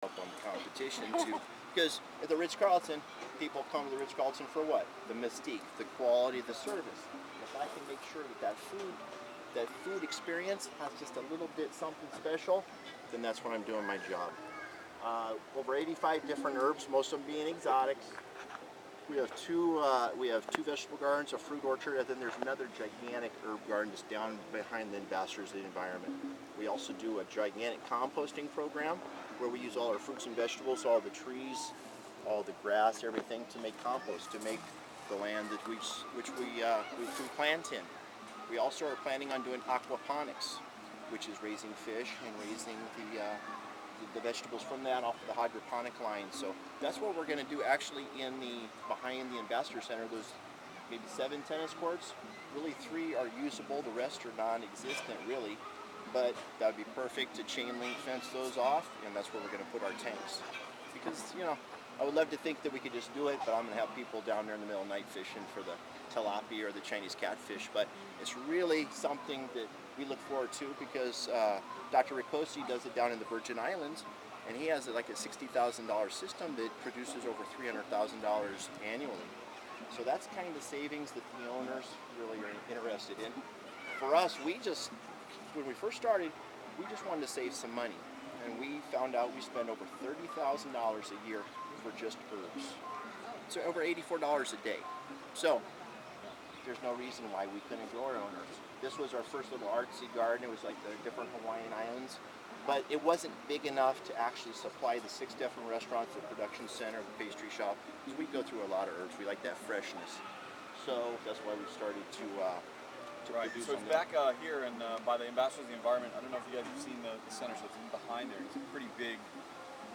up on the competition too, because at the Ritz-Carlton, people come to the Ritz-Carlton for what? The mystique, the quality, the service. If I can make sure that food experience has just a little bit something special, then that's when I'm doing my job. Over 85 different herbs, most of them being exotics. We have two vegetable gardens, a fruit orchard, and then there's another gigantic herb garden just down behind the Ambassadors of the Environment. We also do a gigantic composting program where we use all our fruits and vegetables, all the trees, all the grass, everything to make compost, to make the land that we plant in. We also are planning on doing aquaponics, which is raising fish and raising the vegetables from that off of the hydroponic line. So that's what we're going to do actually behind the Ambassador Center. There's maybe 7 tennis courts. Really 3 are usable, the rest are non-existent really. But that would be perfect to chain link fence those off, and that's where we're going to put our tanks. Because, you know, I would love to think that we could just do it, but I'm going to have people down there in the middle of the night fishing for the tilapia or the Chinese catfish. But it's really something that we look forward to because Dr. Ricosi does it down in the Virgin Islands, and he has like a $60,000 system that produces over $300,000 annually. So that's kind of the savings that the owners really are interested in. For us, when we first started, we just wanted to save some money, and we found out we spend over $30,000 a year for just herbs. So over $84 a day. So there's no reason why we couldn't grow our own herbs. This was our first little artsy garden. It was like the different Hawaiian islands, but it wasn't big enough to actually supply the 6 different restaurants, the production center, the pastry shop. Because we go through a lot of herbs. We like that freshness. So that's why we started to right. So it's back here and by the Ambassadors of the Environment. I don't know if you guys have seen the center, so it's behind there. It's a pretty big.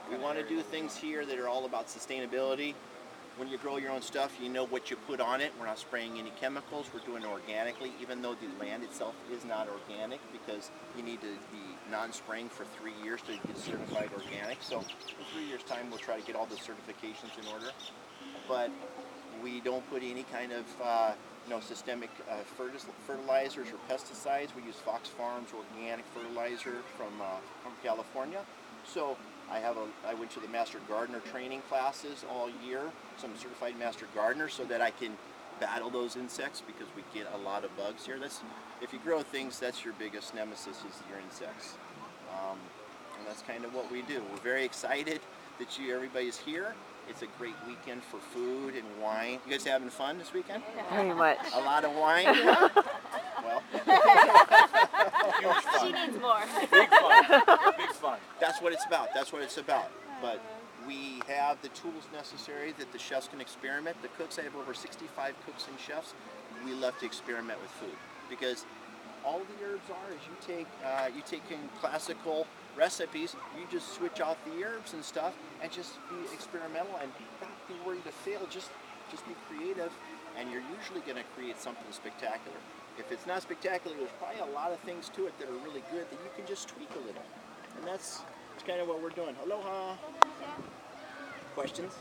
We want to do things here that are all about sustainability. When you grow your own stuff, you know what you put on it. We're not spraying any chemicals. We're doing it organically, even though the land itself is not organic, because you need to be non-spraying for 3 years to get certified organic. So in 3 years' time, we'll try to get all the certifications in order. But we don't put any kind of systemic fertilizers or pesticides. We use Fox Farms organic fertilizer from California. So I went to the Master Gardener training classes all year, so I'm a certified Master Gardener, so that I can battle those insects, because we get a lot of bugs here. If you grow things, that's your biggest nemesis, is your insects. And that's kind of what we do. We're very excited that everybody's here. It's a great weekend for food and wine. You guys having fun this weekend? Very much. A lot of wine? Yeah? Well. Huge fun. She needs more. Big fun. Big fun. That's what it's about. That's what it's about. But we have the tools necessary that the chefs can experiment. The cooks, I have over 65 cooks and chefs. We love to experiment with food, because all the herbs is you take in classical recipes, you just switch out the herbs and stuff and just be experimental and not be worried to fail. Just be creative, and you're usually going to create something spectacular. If it's not spectacular, there's probably a lot of things to it that are really good that you can just tweak a little. And that's kind of what we're doing. Aloha. Questions?